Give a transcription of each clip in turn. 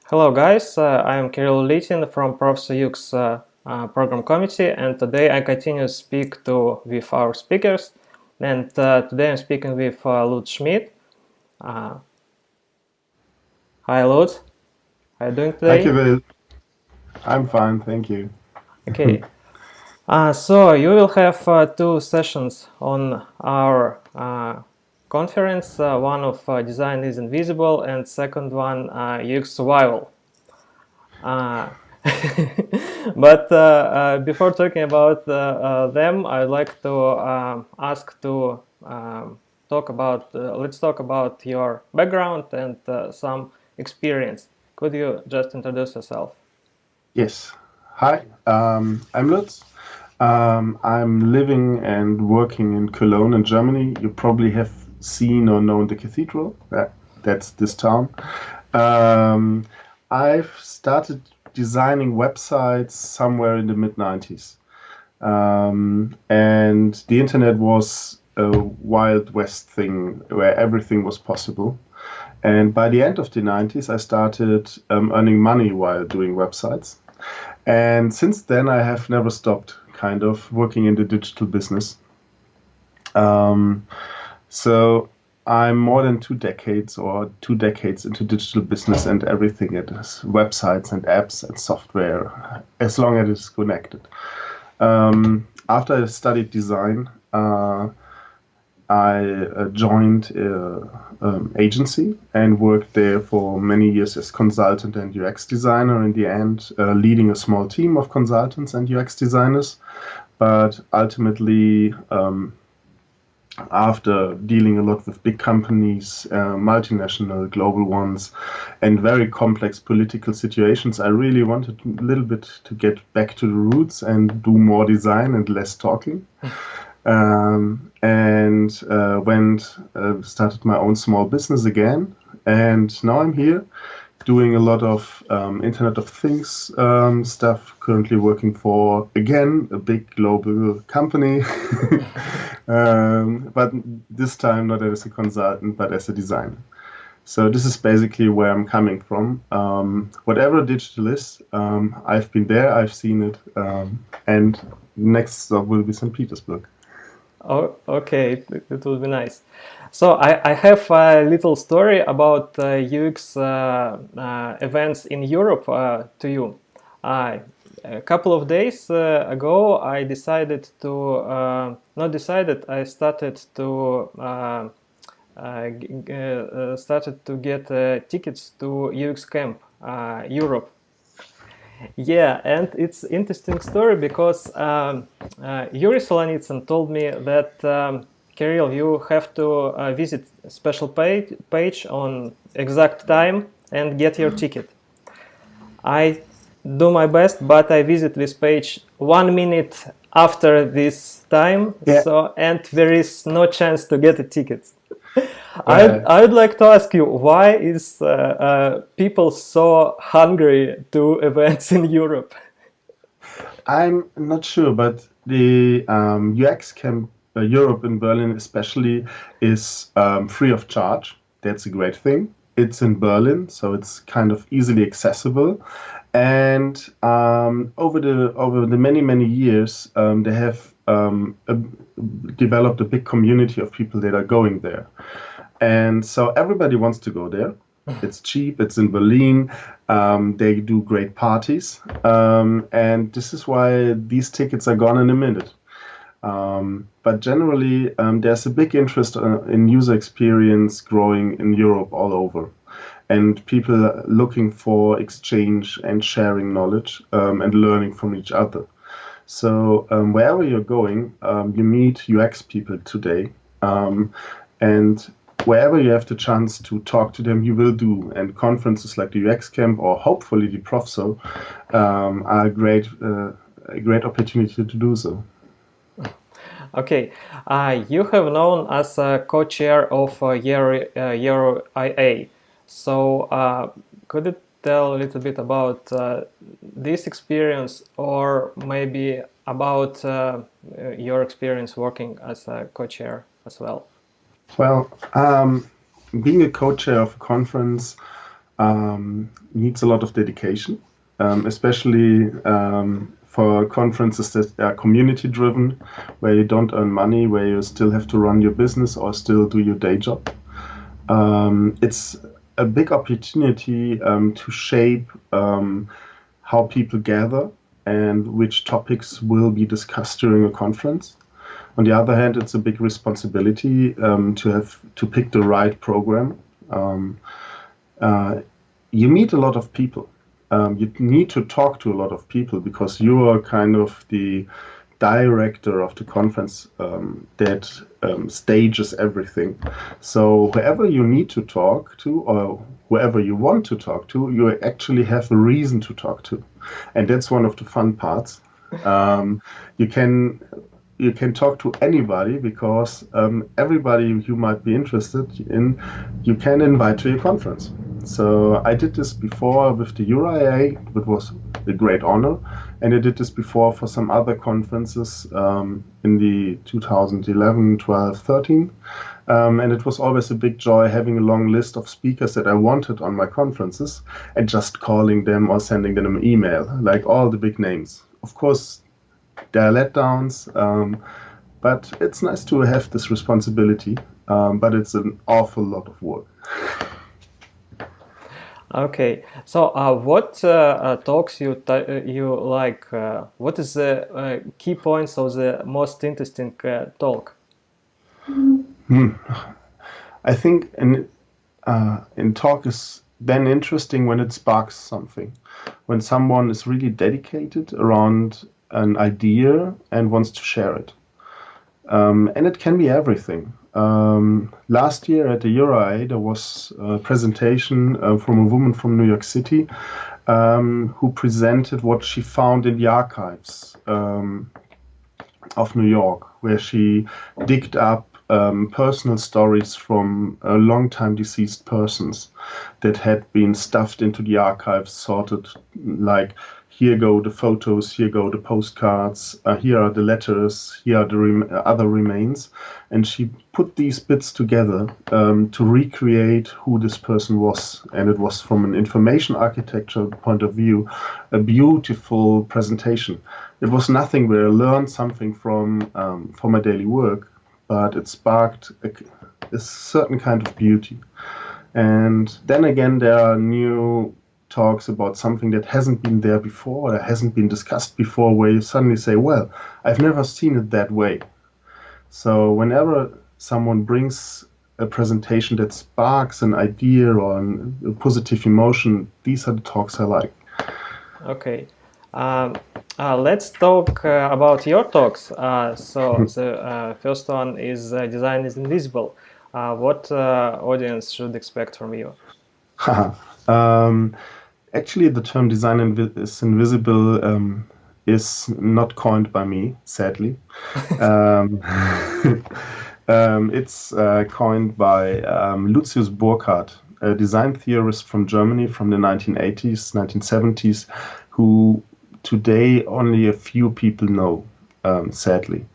Hello guys, I am Kirill Litin from Professor Yuke's program committee, and today I continue to speak with our speakers. And today I'm speaking with Lutz Schmitt. Uh, Hi Lutz, how are you doing Hi, today? Kirill. I'm fine, thank you. Okay, so you will have two sessions on our conference. One of Design is Invisible, and second one UX Survival. Uh, but before talking about them, I'd like to ask to let's talk about your background and some experience. Could you just introduce yourself? Yes. Hi, I'm Lutz. I'm living and working in Cologne in Germany. You probably have seen or known the cathedral. That's this town. Um, I've started designing websites somewhere in the mid 90s. And the internet was a Wild West thing where everything was possible. And by the end of the 90s, I started earning money while doing websites. And since then, I have never stopped kind of working in the digital business. Um, so I'm more than 2 decades or 2 decades into digital business and everything. It is websites and apps and software, as long as it's connected. After I studied design, I joined an agency and worked there for many years as consultant and UX designer. In the end, leading a small team of consultants and UX designers. But ultimately, after dealing a lot with big companies, multinational, global ones, and very complex political situations, I really wanted a little bit to get back to the roots and do more design and less talking. And went started my own small business again, and now I'm here doing a lot of Internet of Things stuff. Currently working for again a big global company, but this time not as a consultant but as a designer. So this is basically where I'm coming from. Whatever digital is, I've been there, I've seen it, and next stop will be St. Petersburg. Oh, okay, it will be nice. So I have a little story about UX events in Europe to you. A couple of days ago, I decided to, not decided, I started to get tickets to UX Camp Europe. Yeah, and it's interesting story because Yuri Solonitsyn told me that Kirill, you have to visit a special page on exact time and get your ticket. I do my best, but I visit this page 1 minute after this time, Yeah. so and there is no chance to get a ticket. Well, I would like to ask you, why is people so hungry to events in Europe? I'm not sure, but the UX Camp Europe in Berlin, especially, is free of charge. That's a great thing. It's in Berlin, so it's kind of easily accessible. And over the many years, they have developed a big community of people that are going there. And so everybody wants to go there. It's cheap, it's in Berlin, they do great parties, and this is why these tickets are gone in a minute. But generally, there's a big interest in user experience growing in Europe all over. And people are looking for exchange and sharing knowledge and learning from each other. So wherever you're going, you meet UX people today, and wherever you have the chance to talk to them, you will do. And conferences like the UX Camp or hopefully the Profso are a great opportunity to do so. Okay, you have known as a co-chair of Euro IA. So, could you tell a little bit about this experience, or maybe about your experience working as a co-chair as well? Well, being a co-chair of a conference, needs a lot of dedication, especially for conferences that are community driven, where you don't earn money, where you still have to run your business or still do your day job. It's a big opportunity to shape how people gather and which topics will be discussed during a conference. On the other hand, it's a big responsibility to have to pick the right program. Uh, you meet a lot of people. You need to talk to a lot of people because you are kind of the director of the conference that stages everything. So whoever you need to talk to or whoever you want to talk to, you actually have a reason to talk to. And that's one of the fun parts. Um, you can you can talk to anybody because everybody you might be interested in, you can invite to your conference. So I did this before with the EuroIA, it was a great honor, and I did this before for some other conferences in the 2011, 12, 13. And it was always a big joy having a long list of speakers that I wanted on my conferences and just calling them or sending them an email, like all the big names. Of course, there are letdowns, but it's nice to have this responsibility, but it's an awful lot of work. Okay, so what talks you like? What is the key points of the most interesting talk? I think in talk is then interesting when it sparks something, when someone is really dedicated around an idea and wants to share it. And it can be everything. Last year at the EuroA, there was a presentation from a woman from New York City who presented what she found in the archives of New York, where she digged up personal stories from long-time deceased persons that had been stuffed into the archives, sorted like, here go the photos, here go the postcards, here are the letters, here are the other remains. And she put these bits together to recreate who this person was. And it was, from an information architecture point of view, a beautiful presentation. It was nothing where I learned something from my daily work, but it sparked a certain kind of beauty. And then again, there are new talks about something that hasn't been there before or hasn't been discussed before, where you suddenly say, well, I've never seen it that way. So whenever someone brings a presentation that sparks an idea or a positive emotion, these are the talks I like. Okay. Let's talk about your talks. So the first one is Design is Invisible. What audience should expect from you? Actually, the term design is invisible is not coined by me, sadly. um, it's coined by Lutz Burkhardt, a design theorist from Germany from the 1980s, 1970s, who today only a few people know, sadly.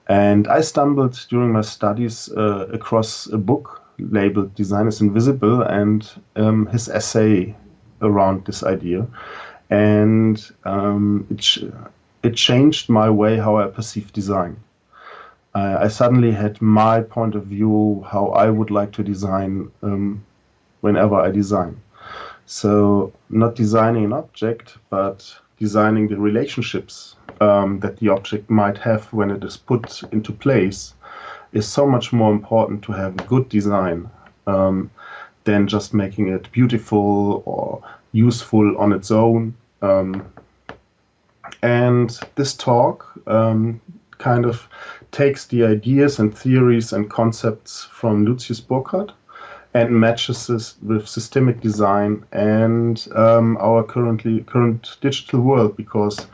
And I stumbled during my studies across a book labeled Design is Invisible and his essay around this idea. And it changed my way how I perceive design. I suddenly had my point of view, how I would like to design whenever I design. So not designing an object, but designing the relationships that the object might have when it is put into place is so much more important to have good design than just making it beautiful or useful on its own. And this talk kind of takes the ideas and theories and concepts from Lutz Burkhardt and matches this with systemic design and our current digital world. Because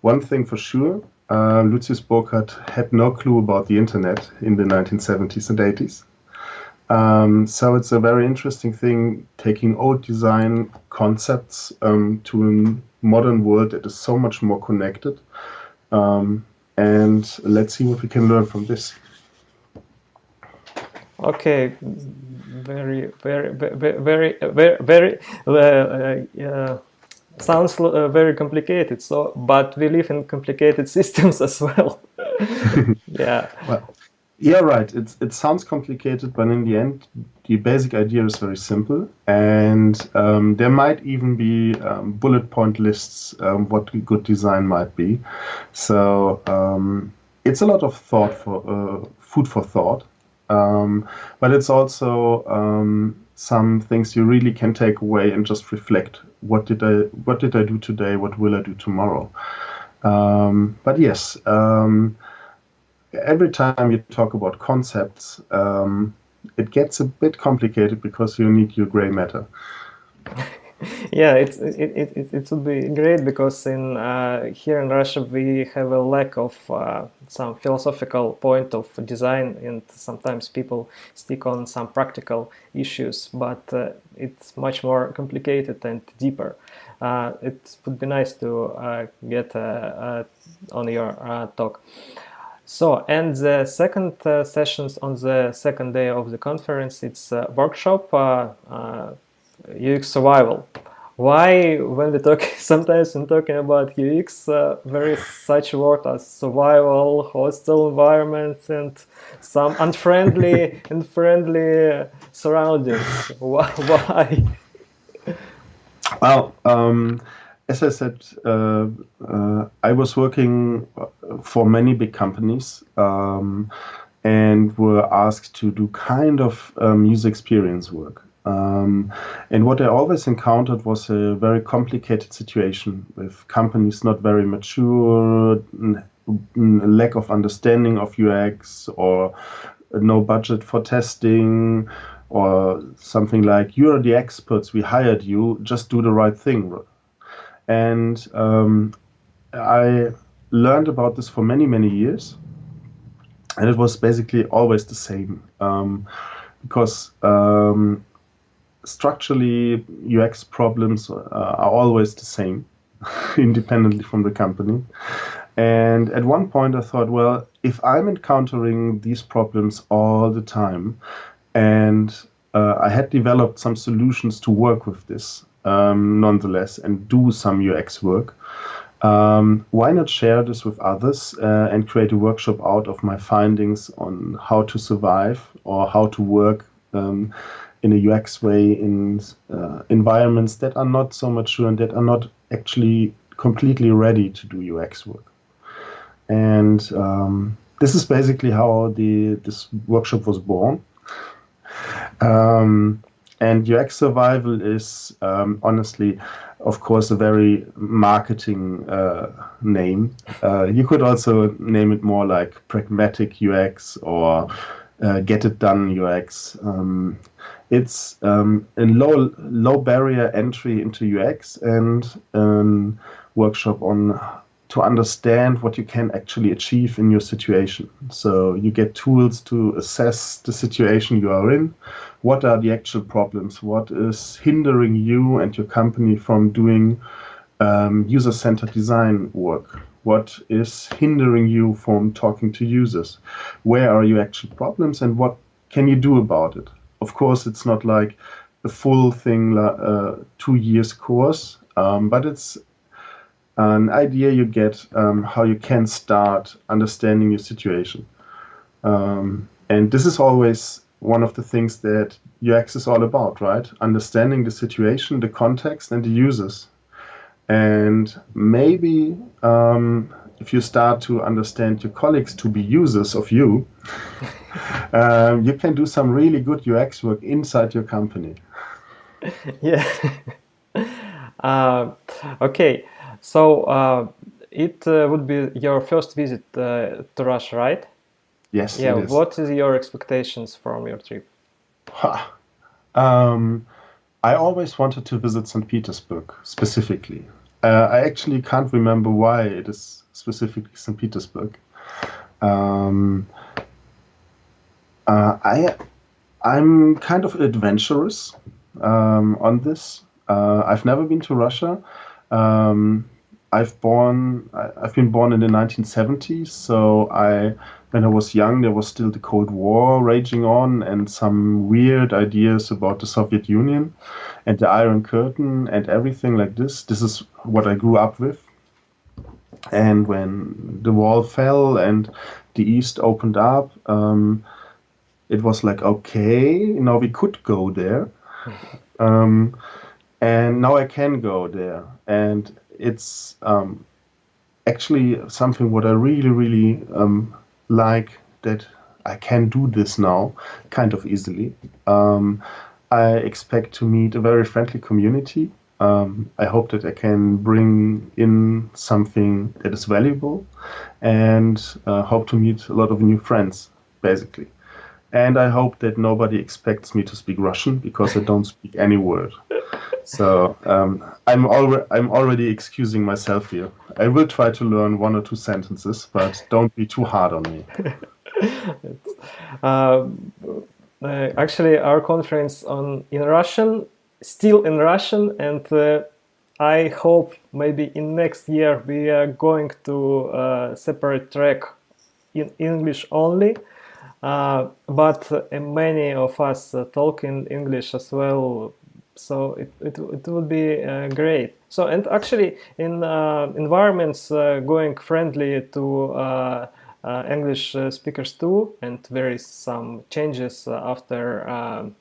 one thing for sure, Lutz Burkhardt had no clue about the internet in the 1970s and 80s. So it's a very interesting thing, taking old design concepts to a modern world that is so much more connected. And let's see what we can learn from this. Okay, very sounds very complicated. So, but we live in complicated systems as well. Yeah. Well, yeah, right. It sounds complicated, but in the end, the basic idea is very simple, and there might even be bullet point lists what good design might be. So it's a lot of thought for food for thought, but it's also some things you really can take away and just reflect. What did I do today? What will I do tomorrow? But yes. Every time you talk about concepts, it gets a bit complicated because you need your gray matter. Yeah, it would be great because in here in Russia we have a lack of some philosophical point of design, and sometimes people stick on some practical issues, but it's much more complicated and deeper. It would be nice to get on your talk. So, and the second sessions on the second day of the conference, it's a workshop, UX survival. Why, when we talk, sometimes when talking about UX, there is such word as survival, hostile environments, and some unfriendly and friendly surroundings. Why? Well, as I said, I was working for many big companies and were asked to do kind of user experience work. And what I always encountered was a very complicated situation with companies not very mature, lack of understanding of UX, or no budget for testing, or something like, you're the experts, we hired you, just do the right thing. And I learned about this for many, many years. And it was basically always the same. Because structurally, UX problems are always the same, independently from the company. And at one point I thought, well, if I'm encountering these problems all the time, and I had developed some solutions to work with this nonetheless and do some UX work, why not share this with others and create a workshop out of my findings on how to survive or how to work in a UX way in environments that are not so mature and that are not actually completely ready to do UX work. And this is basically how this workshop was born. And UX survival is honestly, of course, a very marketing name. You could also name it more like pragmatic UX or get it done UX. It's a low barrier entry into UX and a workshop on to understand what you can actually achieve in your situation. So you get tools to assess the situation you are in. What are the actual problems? What is hindering you and your company from doing user-centered design work? What is hindering you from talking to users? Where are your actual problems and what can you do about it? Of course, it's not like a full thing, 2 years course, but it's an idea you get how you can start understanding your situation. And this is always one of the things that UX is all about, right? Understanding the situation, the context, and the users. And maybe if you start to understand your colleagues to be users of you, you can do some really good UX work inside your company. Yeah. Okay. So it would be your first visit to Russia, right? Yes, Yeah. it is. What is your expectations from your trip? I always wanted to visit St. Petersburg specifically. I actually can't remember why it is specifically St. Petersburg. I'm kind of adventurous on this. I've never been to Russia. I've been born in the 1970s, so when I was young, there was still the Cold War raging on, and some weird ideas about the Soviet Union and the Iron Curtain and everything like this. This is what I grew up with. And when the wall fell and the East opened up, it was like, okay, now we could go there. Um, and now I can go there. And it's actually something what I really, really like, that I can do this now kind of easily. I expect to meet a very friendly community. I hope that I can bring in something that is valuable, and hope to meet a lot of new friends, basically. And I hope that nobody expects me to speak Russian, because I don't speak any word. So I'm already excusing myself here. I will try to learn 1 or 2 sentences, but don't be too hard on me. Uh, Actually, our conference in Russian, still in Russian, and I hope maybe in next year we are going to separate track in English only. But many of us talk in English as well, so it would be great. So, and actually in environments going friendly to English speakers too, and there is some changes after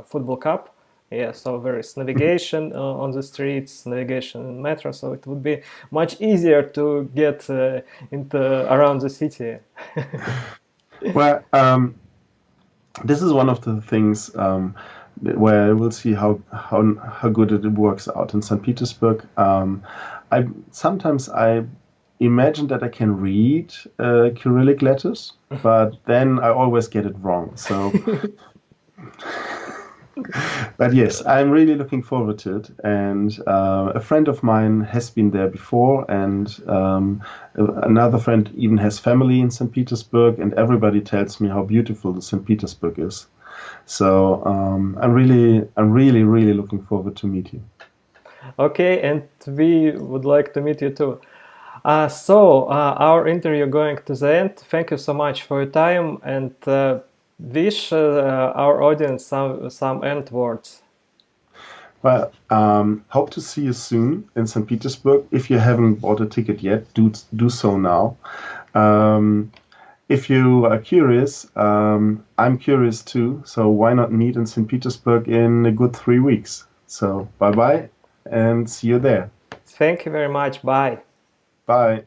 Football Cup. Yeah, so there is navigation on the streets, navigation in metro, so it would be much easier to get into around the city. Well, this is one of the things where we'll see how good it works out in St. Petersburg. I sometimes I imagine that I can read Cyrillic letters, but then I always get it wrong. So, but yes, I'm really looking forward to it. And a friend of mine has been there before, and another friend even has family in St. Petersburg, and everybody tells me how beautiful the St. Petersburg is. So I'm really looking forward to meet you. Okay, and we would like to meet you too. So our interview going to the end. Thank you so much for your time, and wish our audience some end words. Well, hope to see you soon in St. Petersburg. If you haven't bought a ticket yet, do so now. If you are curious, I'm curious too. So why not meet in St. Petersburg in a good 3 weeks? So bye bye, and see you there. Thank you very much. Bye. Bye.